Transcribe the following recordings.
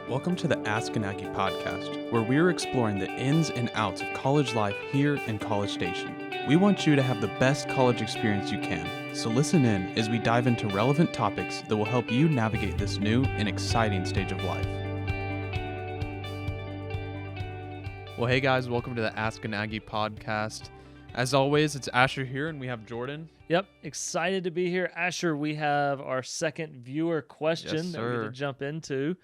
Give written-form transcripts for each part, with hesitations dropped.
Welcome to the Ask an Aggie podcast, where we are exploring the ins and outs of college life here in College Station. We want you to have the best college experience you can, so listen in as we dive into relevant topics that will help you navigate this new and exciting stage of life. Well, hey guys, welcome to the Ask an Aggie podcast. As always, it's Asher here, and we have Jordan. Yep, excited to be here. Asher, we have our second viewer question that we're going to jump into.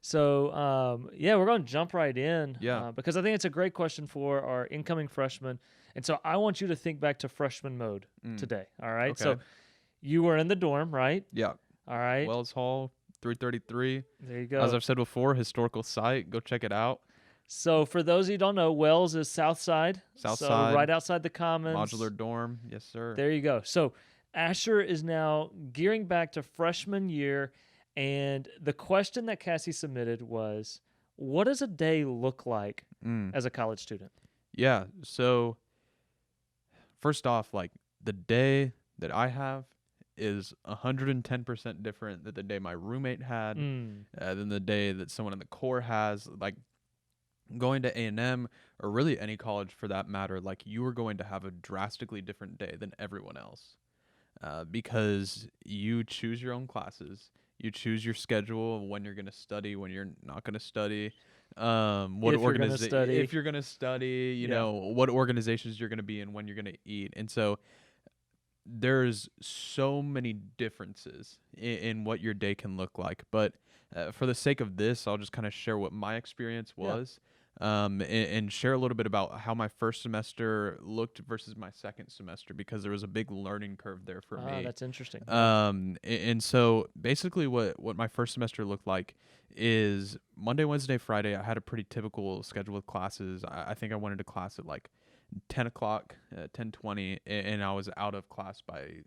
So, we're going to jump right in because I think it's a great question for our incoming freshmen. And so I want you to think back to freshman mode today, all right? Okay. So you were in the dorm, right? Yeah. All right. Wells Hall, 333. There you go. As I've said before, historical site. Go check it out. So for those of you who don't know, Wells is South Side. South so Side. Right outside the Commons. Modular dorm. Yes, sir. There you go. So Asher is now gearing back to freshman year. And the question that Cassie submitted was, what does a day look like as a college student? Yeah. So first off, like the day that I have is 110% different than the day my roommate had, than the day that someone in the core has. Like going to A&M or really any college for that matter, like you are going to have a drastically different day than everyone else because you choose your own classes. You choose your schedule of when you're going to study, when you're not going to study, if you're going to study, you know, what organizations you're going to be in, when you're going to eat. And so there's so many differences in what your day can look like. But for the sake of this, I'll just kind of share what my experience was. And share a little bit about how my first semester looked versus my second semester, because there was a big learning curve there for me. That's interesting. And so basically what my first semester looked like is Monday, Wednesday, Friday, I had a pretty typical schedule of classes. I think I went into class at like 10 o'clock, 10:20, and I was out of class by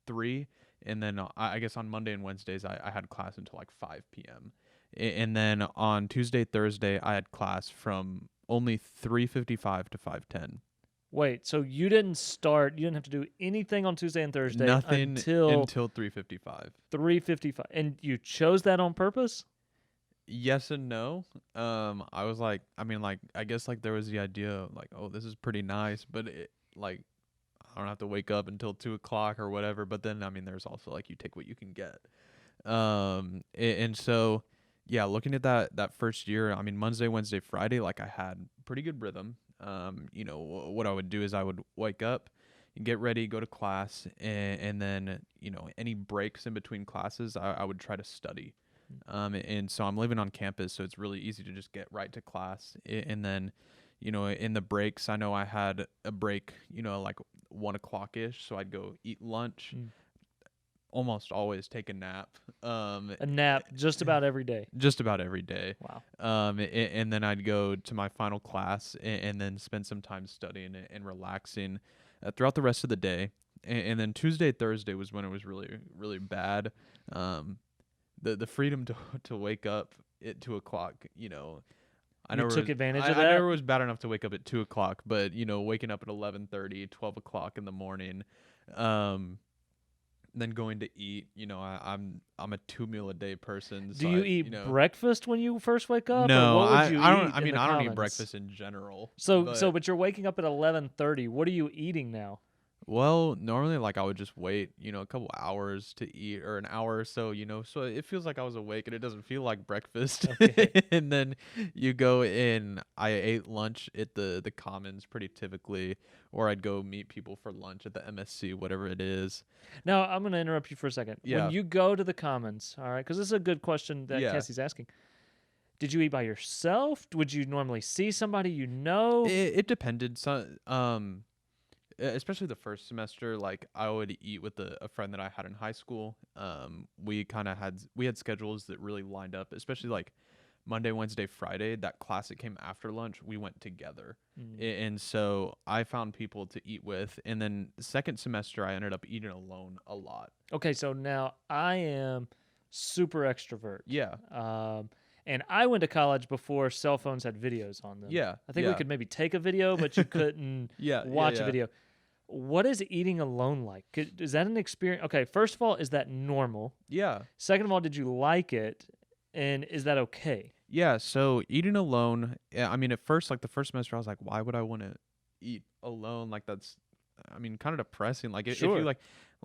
3. And then I guess on Monday and Wednesdays, I had class until like 5 p.m. And then on Tuesday, Thursday, I had class from only 3:55 to 5:10. Wait, so you didn't have to do anything on Tuesday and Thursday Nothing until 3:55. 3:55. And you chose that on purpose? Yes and no. I was like, I guess like there was the idea of like, oh, this is pretty nice, but it, like, I don't have to wake up until 2 o'clock or whatever. But then, there's also like you take what you can get. And so, yeah, looking at that first year, Monday, Wednesday, Friday, like I had pretty good rhythm. What I would do is I would wake up and get ready, go to class, and then, any breaks in between classes, I would try to study. And so I'm living on campus, so it's really easy to just get right to class. And then, in the breaks, I know I had a break, like 1 o'clock-ish, so I'd go eat lunch. Almost always take a nap. A nap just about every day. Just about every day. Wow. And then I'd go to my final class and then spend some time studying and relaxing throughout the rest of the day. And then Tuesday, Thursday was when it was really, really bad. The freedom to wake up at 2 o'clock, I You never took advantage of that? I never was bad enough to wake up at 2 o'clock, but, waking up at 11:30, 12 o'clock in the morning, then going to eat, I'm a 2-meal-a-day person. Do you eat breakfast when you first wake up? No, or what would you I don't. eat in the I don't eat Commons? breakfast in general. But you're waking up at 11:30. What are you eating now? Well, normally, like I would just wait, a couple hours to eat, or an hour or so, so it feels like I was awake and it doesn't feel like breakfast. Okay. And then you go in. I ate lunch at the Commons pretty typically, or I'd go meet people for lunch at the MSC, whatever it is. Now, I'm going to interrupt you for a second. Yeah. When you go to the Commons, all right, because this is a good question that Cassie's asking. Did you eat by yourself? Would you normally see somebody you know? It depended. Especially the first semester, like I would eat with a friend that I had in high school. We had schedules that really lined up, especially like Monday, Wednesday, Friday. That class that came after lunch, we went together. And so I found people to eat with. And then the second semester, I ended up eating alone a lot. Okay, so now I am super extrovert. Yeah. And I went to college before cell phones had videos on them. Yeah. I think we could maybe take a video, but you couldn't watch a video. What is eating alone like? Is that an experience? Okay, first of all, is that normal? Yeah. Second of all, did you like it? And is that okay? Yeah, so eating alone, I mean, at first, like the first semester, I was like, why would I want to eat alone? Like that's, I mean, kind of depressing. Like if you Sure.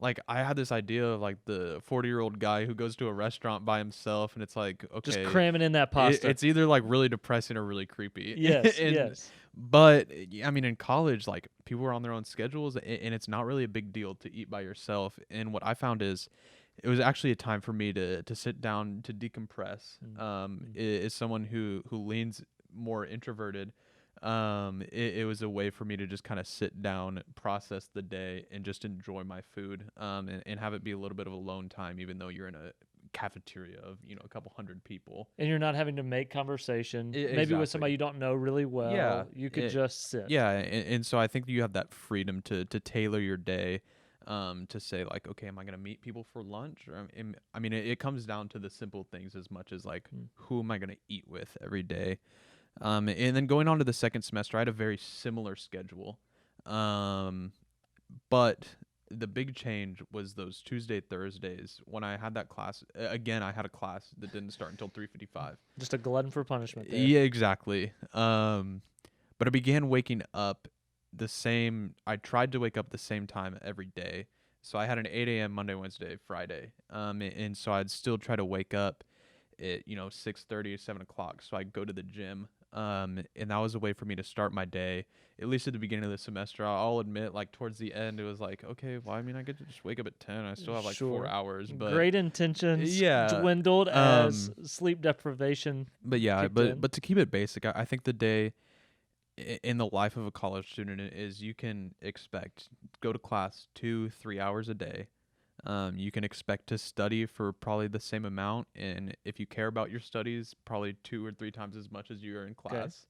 like I had this idea of like the 40-year-old guy who goes to a restaurant by himself, and it's like, Just okay, cramming in that pasta. it's either like really depressing or really creepy. Yes, and yes. but I mean, in college, like people are on their own schedules, and it's not really a big deal to eat by yourself. And what I found is, it was actually a time for me to sit down to decompress. Is someone who leans more introverted. It was a way for me to just kind of sit down, process the day, and just enjoy my food. And have it be a little bit of alone time, even though you're in a cafeteria of a couple hundred people, and you're not having to make conversation. Maybe exactly. with somebody you don't know really well. Yeah, You could just sit. Yeah, and so I think you have that freedom to tailor your day, to say like, okay, am I gonna meet people for lunch? Or I mean, it comes down to the simple things as much as like, who am I gonna eat with every day? And then going on to the second semester, I had a very similar schedule, but the big change was those Tuesday, Thursdays when I had that class. Again, I had a class that didn't start until 3:55. Just a glutton for punishment there. Yeah, exactly. But I began waking up the same. I tried to wake up the same time every day. So I had an 8 a.m. Monday, Wednesday, Friday. And so I'd still try to wake up at 6:30 or 7 o'clock. So I'd go to the gym. And that was a way for me to start my day. At least at the beginning of the semester, I'll admit, like towards the end, it was like, okay, well, I mean, I get to just wake up at 10. I still have like 4 hours, but great intentions yeah, dwindled as sleep deprivation. But yeah, but to keep it basic, I think the day in the life of a college student is you can expect go to class 2-3 hours a day. You can expect to study for probably the same amount, and if you care about your studies, probably 2 or 3 times as much as you are in class.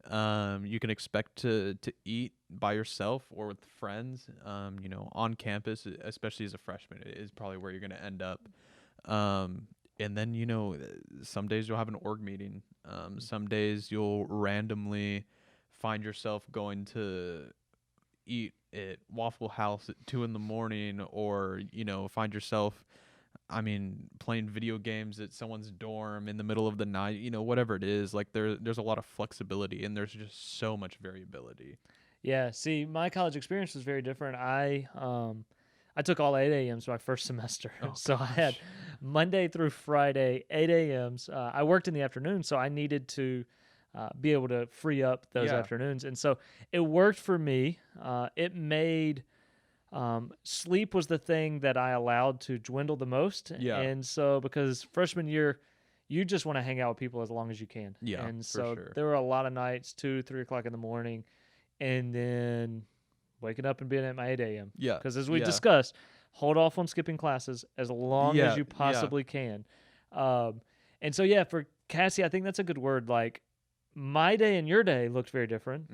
You can expect to eat by yourself or with friends. On campus, especially as a freshman, it is probably where you're going to end up. And then some days you'll have an org meeting. Some days you'll randomly find yourself going to eat at Waffle House at 2 a.m, or find yourself, playing video games at someone's dorm in the middle of the night. Whatever it is, like there's a lot of flexibility, and there's just so much variability. Yeah. See, my college experience was very different. I took all 8 a.m.s my first semester. So I had Monday through Friday, 8 a.m.s. I worked in the afternoon, so I needed to be able to free up those afternoons. And so it worked for me. It made sleep was the thing that I allowed to dwindle the most. Yeah. And so because freshman year, you just want to hang out with people as long as you can. Yeah. And so sure. there were a lot of nights, 2-3 o'clock in the morning, and then waking up and being at my 8 a.m. Yeah. Because as we discussed, hold off on skipping classes as long as you possibly can. And so, for Cassie, I think that's a good word. Like, my day and your day looked very different.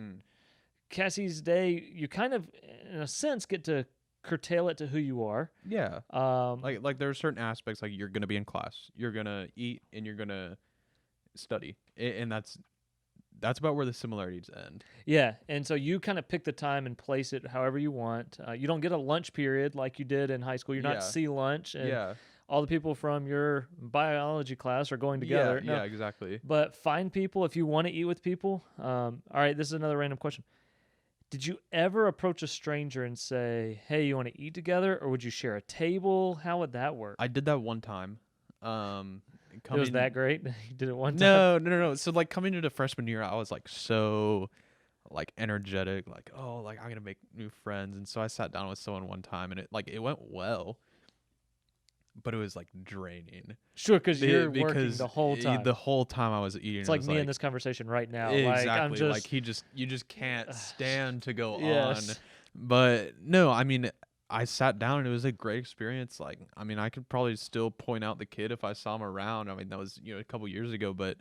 Cassie's day, you kind of, in a sense, get to curtail it to who you are. Yeah. Like there are certain aspects, like you're going to be in class, you're going to eat, and you're going to study. And that's about where the similarities end. Yeah, and so you kind of pick the time and place it however you want. You don't get a lunch period like you did in high school. You're not C lunch. And all the people from your biology class are going together. Yeah, exactly. But find people if you want to eat with people. All right, this is another random question. Did you ever approach a stranger and say, hey, you want to eat together? Or would you share a table? How would that work? I did that one time. It was that great? You did it one time? No. So like coming into freshman year, I was like so like energetic, like, oh, like I'm gonna make new friends. And so I sat down with someone one time, and it went well, but it was like draining. Sure, because you're working the whole time. The whole time I was eating. It's like me in this conversation right now. Exactly. Like you just can't stand to go on. But no, I sat down and it was a great experience. Like, I could probably still point out the kid if I saw him around. That was, a couple years ago, but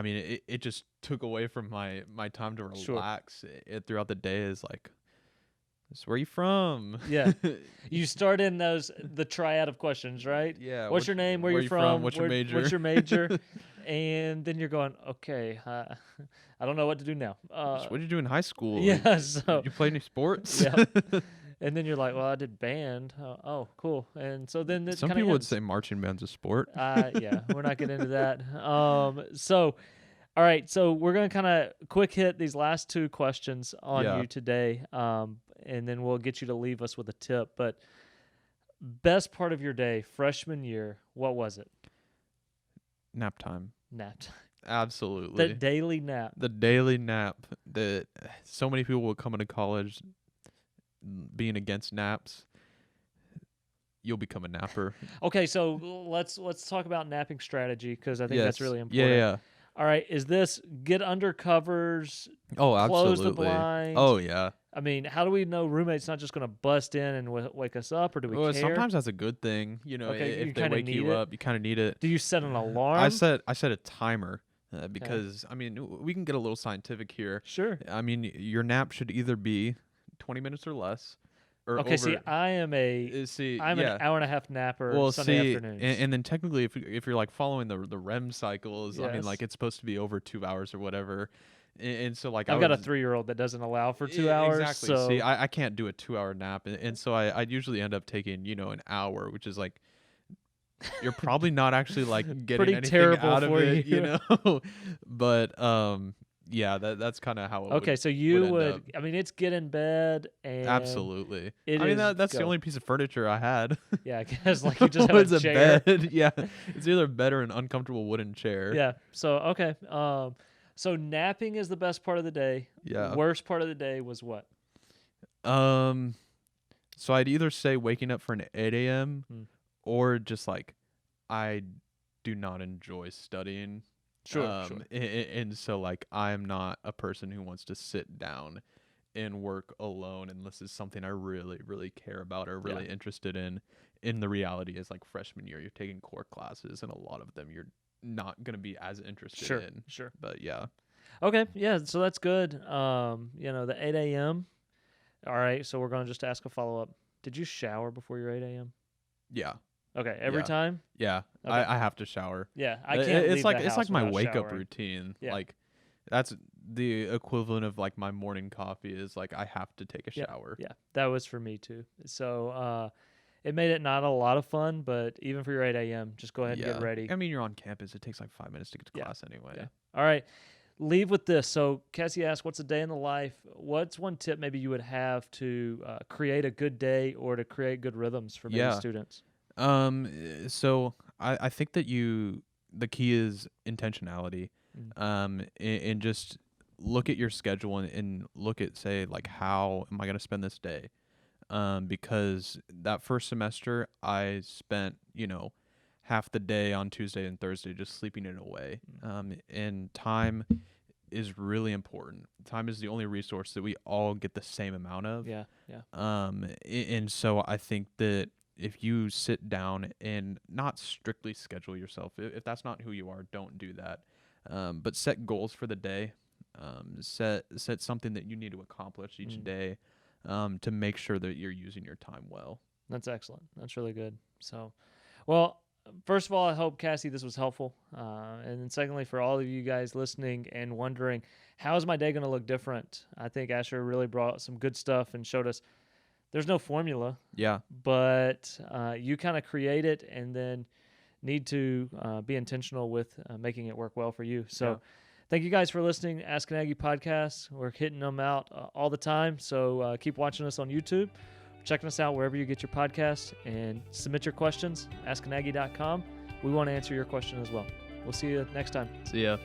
it just took away from my time to relax throughout the day. Is like, where are you from? Yeah. You start in the triad of questions, right? Yeah. What's your name? Where you from? What's your major? What's your major? And then you're going, okay, I don't know what to do now. So what did you do in high school? Yeah. So did you play any sports? Yeah. And then you're like, well, I did band. Oh, cool. And so then some people would say marching band's a sport. Yeah, we're not getting into that. So, all right. So we're going to kind of quick hit these last two questions on you today. And then we'll get you to leave us with a tip. But best part of your day, freshman year, what was it? Nap time. Nap time. Absolutely. The daily nap. The daily nap. That so many people will come into college being against naps. You'll become a napper. Okay, so let's talk about napping strategy because I think that's really important. Yeah. All right, is this get under covers? Oh, absolutely. Close the blinds? Oh, yeah. I mean, how do we know roommate's not just going to bust in and wake us up, or do we care? Sometimes that's a good thing. If they wake you up, you kind of need it. Do you set an alarm? I set a timer because, I mean, we can get a little scientific here. Sure. I mean, your nap should either be 20 minutes or less. Or okay, see, I'm an hour and a half napper Sunday afternoons. And then technically, if you're like following the REM cycles, I mean, like it's supposed to be over 2 hours or whatever. And so like I've got a 3-year-old that doesn't allow for 2 hours. Exactly. So. See, I can't do a 2-hour nap, and so I usually end up taking an hour, which is like you're probably not actually like getting pretty anything terrible out of for it, you. But yeah, that's kind of how it okay, so you would I mean, it's get in bed and absolutely. I mean, that's the only piece of furniture I had. Yeah, I guess like you just have a chair. Bed. Yeah, it's either a bed or an uncomfortable wooden chair. Yeah. So okay. So napping is the best part of the day. Yeah. Worst part of the day was what? So I'd either say waking up for an 8 a.m. or just like I do not enjoy studying. Sure. And so like I'm not a person who wants to sit down and work alone unless it's something I really, really care about or really interested in. And the reality is like freshman year, you're taking core classes and a lot of them you're not going to be as interested in. Sure. But yeah. Okay. Yeah. So that's good. The 8 a.m. All right. So we're going to just ask a follow-up. Did you shower before your 8 a.m.? Yeah. Okay. Every time? Yeah. Okay. I have to shower. Yeah. I can't leave the house it's like my wake showering. up routine. Yeah. Like that's the equivalent of like my morning coffee is like I have to take a shower. Yeah. That was for me too. So, it made it not a lot of fun, but even for your 8 a.m., just go ahead and get ready. I mean, you're on campus. It takes like 5 minutes to get to class anyway. Yeah. All right. Leave with this. So Cassie asked, what's a day in the life? What's one tip maybe you would have to create a good day or to create good rhythms for maybe students? So I think that the key is intentionality. And just look at your schedule and look at, say, like, how am I going to spend this day? Because that first semester I spent, half the day on Tuesday and Thursday just sleeping it away. And time is really important. Time is the only resource that we all get the same amount of. Yeah. And so I think that if you sit down and not strictly schedule yourself, if that's not who you are, don't do that. But set goals for the day. Set something that you need to accomplish each day. To make sure that you're using your time well. That's excellent. That's really good. So, well, first of all, I hope, Cassie, this was helpful. And then secondly, for all of you guys listening and wondering, how is my day going to look different? I think Asher really brought some good stuff and showed us there's no formula. Yeah. But you kind of create it and then need to be intentional with making it work well for you. So thank you guys for listening to Ask an Aggie podcast. We're hitting them out all the time. So keep watching us on YouTube, checking us out wherever you get your podcasts, and submit your questions, askanaggie.com. We want to answer your question as well. We'll see you next time. See ya.